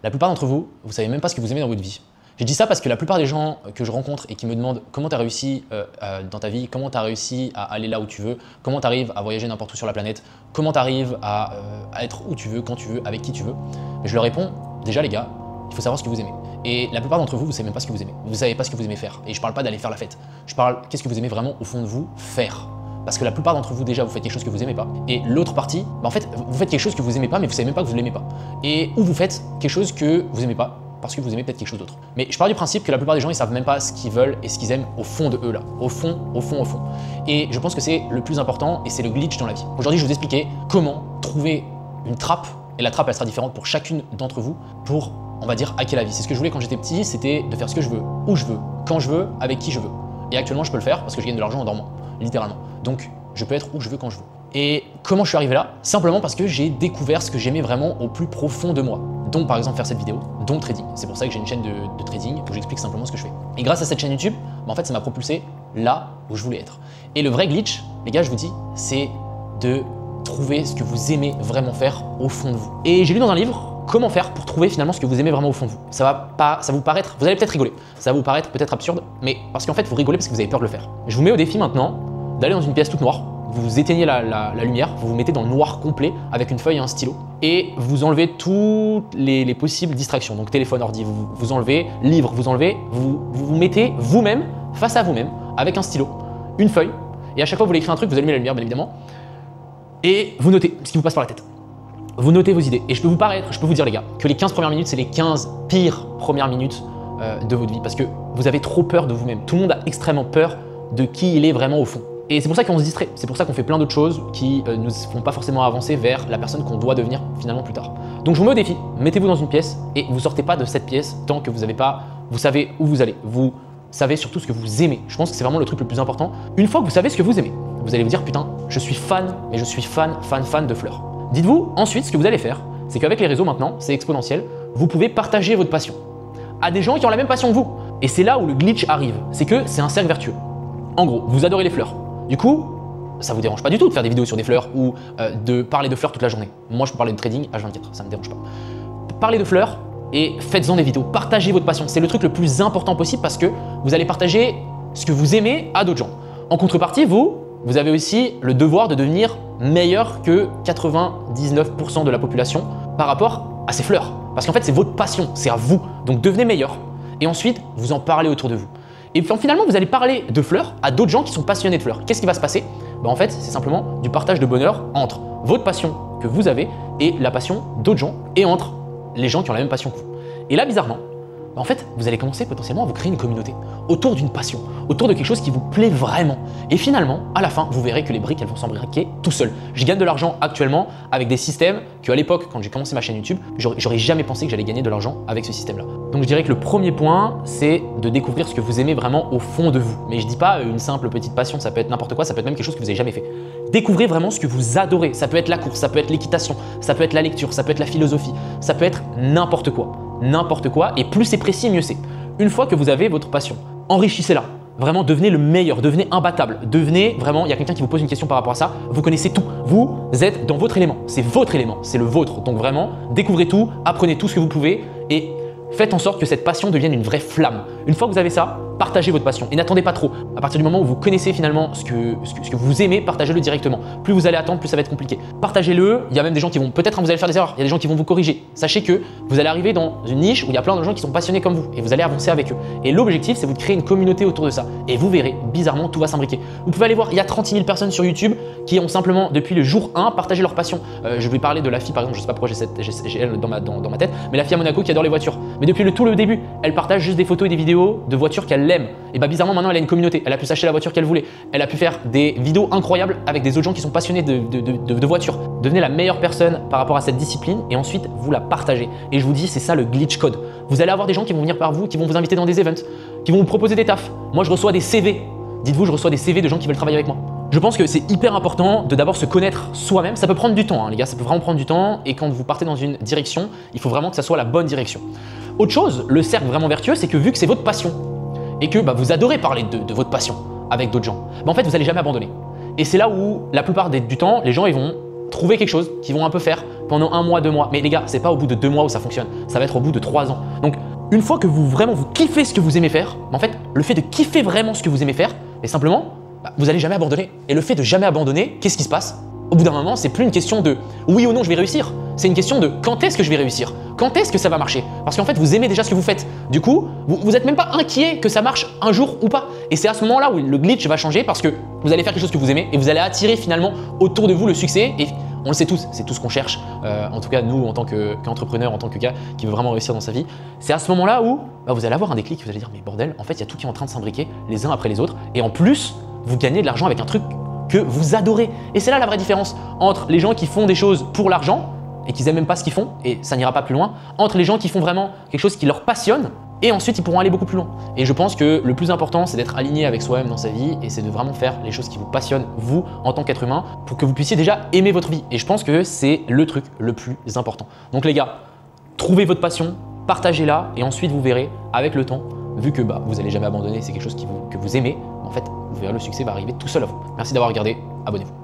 La plupart d'entre vous, vous savez même pas ce que vous aimez dans votre vie. J'ai dit ça parce que la plupart des gens que je rencontre et qui me demandent comment tu as réussi dans ta vie, comment tu as réussi à aller là où tu veux, comment tu arrives à voyager n'importe où sur la planète, comment tu arrives à être où tu veux, quand tu veux, avec qui tu veux, mais je leur réponds, déjà les gars, il faut savoir ce que vous aimez. Et la plupart d'entre vous, vous savez même pas ce que vous aimez. Vous savez pas ce que vous aimez faire. Et je parle pas d'aller faire la fête. Je parle qu'est-ce que vous aimez vraiment au fond de vous faire. Parce que la plupart d'entre vous, déjà, vous faites quelque chose que vous aimez pas. Et l'autre partie, en fait, vous faites quelque chose que vous aimez pas, mais vous savez même pas que vous l'aimez pas. Et ou vous faites quelque chose que vous aimez pas, parce que vous aimez peut-être quelque chose d'autre. Mais je pars du principe que la plupart des gens, ils savent même pas ce qu'ils veulent et ce qu'ils aiment au fond de eux là. Au fond, au fond, au fond. Et je pense que c'est le plus important et c'est le glitch dans la vie. Aujourd'hui, je vais vous expliquer comment trouver une trappe. Et la trappe, elle sera différente pour chacune d'entre vous pour, on va dire, hacker la vie. C'est ce que je voulais quand j'étais petit, c'était de faire ce que je veux, où je veux, quand je veux, avec qui je veux. Et actuellement, je peux le faire parce que je gagne de l'argent en dormant, littéralement. Donc, je peux être où je veux, quand je veux. Et comment je suis arrivé là? Simplement parce que j'ai découvert ce que j'aimais vraiment au plus profond de moi. Donc par exemple faire cette vidéo, donc trading. C'est pour ça que j'ai une chaîne de trading où j'explique simplement ce que je fais. Et grâce à cette chaîne YouTube, en fait ça m'a propulsé là où je voulais être. Et le vrai glitch, les gars, je vous dis, c'est de trouver ce que vous aimez vraiment faire au fond de vous. Et j'ai lu dans un livre comment faire pour trouver finalement ce que vous aimez vraiment au fond de vous. Ça va vous paraître, vous allez peut-être rigoler, ça va vous paraître peut-être absurde, mais parce qu'en fait vous rigolez parce que vous avez peur de le faire. Je vous mets au défi maintenant d'aller dans une pièce toute noire. Vous éteignez la lumière, vous vous mettez dans le noir complet avec une feuille et un stylo et vous enlevez toutes les possibles distractions. Donc téléphone, ordi, vous enlevez, livre, vous enlevez, vous mettez vous-même face à vous-même avec un stylo, une feuille et à chaque fois que vous voulez écrire un truc, vous allumez la lumière bien évidemment et vous notez ce qui vous passe par la tête. Vous notez vos idées et je peux vous dire les gars que les 15 premières minutes, c'est les 15 pires premières minutes de votre vie parce que vous avez trop peur de vous-même. Tout le monde a extrêmement peur de qui il est vraiment au fond. Et c'est pour ça qu'on se distrait, c'est pour ça qu'on fait plein d'autres choses qui ne nous font pas forcément avancer vers la personne qu'on doit devenir finalement plus tard. Donc je vous mets au défi, mettez-vous dans une pièce et vous sortez pas de cette pièce tant que vous savez où vous allez, vous savez surtout ce que vous aimez. Je pense que c'est vraiment le truc le plus important. Une fois que vous savez ce que vous aimez, vous allez vous dire putain, je suis fan, mais je suis fan de fleurs. Dites-vous ensuite ce que vous allez faire, c'est qu'avec les réseaux maintenant, c'est exponentiel, vous pouvez partager votre passion à des gens qui ont la même passion que vous. Et c'est là où le glitch arrive, c'est que c'est un cercle vertueux. En gros, vous adorez les fleurs. Du coup, ça vous dérange pas du tout de faire des vidéos sur des fleurs ou de parler de fleurs toute la journée. Moi, je peux parler de trading H24, ça me dérange pas. Parlez de fleurs et faites-en des vidéos. Partagez votre passion. C'est le truc le plus important possible parce que vous allez partager ce que vous aimez à d'autres gens. En contrepartie, vous avez aussi le devoir de devenir meilleur que 99% de la population par rapport à ces fleurs. Parce qu'en fait, c'est votre passion, c'est à vous. Donc devenez meilleur. Et ensuite, vous en parlez autour de vous. Et finalement, vous allez parler de fleurs à d'autres gens qui sont passionnés de fleurs. Qu'est-ce qui va se passer? En fait, c'est simplement du partage de bonheur entre votre passion que vous avez et la passion d'autres gens et entre les gens qui ont la même passion que vous. Et là, bizarrement, en fait, vous allez commencer potentiellement à vous créer une communauté autour d'une passion, autour de quelque chose qui vous plaît vraiment. Et finalement, à la fin, vous verrez que les briques, elles vont s'embriquer tout seules. Je gagne de l'argent actuellement avec des systèmes qu'à l'époque, quand j'ai commencé ma chaîne YouTube, j'aurais jamais pensé que j'allais gagner de l'argent avec ce système-là. Donc je dirais que le premier point, c'est de découvrir ce que vous aimez vraiment au fond de vous. Mais je dis pas une simple petite passion, ça peut être n'importe quoi, ça peut être même quelque chose que vous n'avez jamais fait. Découvrez vraiment ce que vous adorez. Ça peut être la course, ça peut être l'équitation, ça peut être la lecture, ça peut être la philosophie, ça peut être n'importe quoi. N'importe quoi, et plus c'est précis, mieux c'est. Une fois que vous avez votre passion, enrichissez-la. Vraiment, devenez le meilleur, devenez imbattable, devenez vraiment, il y a quelqu'un qui vous pose une question par rapport à ça, vous connaissez tout, vous êtes dans votre élément, c'est votre élément, c'est le vôtre. Donc vraiment, découvrez tout, apprenez tout ce que vous pouvez et faites en sorte que cette passion devienne une vraie flamme. Une fois que vous avez ça, partagez votre passion et n'attendez pas trop. À partir du moment où vous connaissez finalement ce que vous aimez, partagez-le directement. Plus vous allez attendre, plus ça va être compliqué. Partagez-le, il y a même des gens qui vont, peut-être vous allez faire des erreurs, il y a des gens qui vont vous corriger. Sachez que vous allez arriver dans une niche où il y a plein de gens qui sont passionnés comme vous et vous allez avancer avec eux. Et l'objectif, c'est vous de créer une communauté autour de ça. Et vous verrez, bizarrement, tout va s'imbriquer. Vous pouvez aller voir, il y a 36 000 personnes sur YouTube qui ont simplement, depuis le jour 1, partagé leur passion. Je vais parler de la fille, par exemple, je sais pas pourquoi j'ai elle dans ma tête, mais la fille à Monaco qui adore les voitures. Mais depuis tout le début, elle partage juste des photos et des vidéos de voitures qu'elle aime. Et bah bizarrement, maintenant elle a une communauté, elle a pu s'acheter la voiture qu'elle voulait, elle a pu faire des vidéos incroyables avec des autres gens qui sont passionnés de voitures. Devenez la meilleure personne par rapport à cette discipline et ensuite vous la partagez. Et je vous dis, c'est ça le glitch code. Vous allez avoir des gens qui vont venir par vous, qui vont vous inviter dans des events, qui vont vous proposer des tafs. Moi je reçois des CV, dites-vous je reçois des CV de gens qui veulent travailler avec moi. Je pense que c'est hyper important de d'abord se connaître soi-même. Ça peut prendre du temps, hein, les gars, ça peut vraiment prendre du temps. Et quand vous partez dans une direction, il faut vraiment que ça soit la bonne direction. Autre chose, le cercle vraiment vertueux, c'est que vu que c'est votre passion et que vous adorez parler de votre passion avec d'autres gens, en fait, vous n'allez jamais abandonner. Et c'est là où, la plupart du temps, les gens ils vont trouver quelque chose qu'ils vont un peu faire pendant 1 mois, 2 mois. Mais les gars, c'est pas au bout de 2 mois où ça fonctionne. Ça va être au bout de 3 ans. Donc, une fois que vous kiffez ce que vous aimez faire, en fait, le fait de kiffer vraiment ce que vous aimez faire, et simplement, vous n'allez jamais abandonner. Et le fait de jamais abandonner, qu'est-ce qui se passe? Au bout d'un moment, c'est plus une question de oui ou non je vais réussir. C'est une question de quand est-ce que je vais réussir? Quand est-ce que ça va marcher? Parce qu'en fait, vous aimez déjà ce que vous faites. Du coup, vous n'êtes même pas inquiet que ça marche un jour ou pas. Et c'est à ce moment-là où le glitch va changer parce que vous allez faire quelque chose que vous aimez et vous allez attirer finalement autour de vous le succès. Et on le sait tous, c'est tout ce qu'on cherche. En tout cas, nous, en tant qu'entrepreneur, en tant que gars qui veut vraiment réussir dans sa vie, c'est à ce moment-là où vous allez avoir un déclic. Vous allez dire, mais bordel, en fait, il y a tout qui est en train de s'imbriquer les uns après les autres. Et en plus, vous gagnez de l'argent avec un truc que vous adorez. Et c'est là la vraie différence entre les gens qui font des choses pour l'argent et qu'ils n'aiment même pas ce qu'ils font, et ça n'ira pas plus loin, entre les gens qui font vraiment quelque chose qui leur passionne, et ensuite ils pourront aller beaucoup plus loin. Et je pense que le plus important, c'est d'être aligné avec soi-même dans sa vie, et c'est de vraiment faire les choses qui vous passionnent, vous, en tant qu'être humain, pour que vous puissiez déjà aimer votre vie. Et je pense que c'est le truc le plus important. Donc les gars, trouvez votre passion, partagez-la, et ensuite vous verrez, avec le temps, vu que vous n'allez jamais abandonner, c'est quelque chose que vous aimez, en fait, vous verrez le succès va arriver tout seul à vous. Merci d'avoir regardé, abonnez-vous.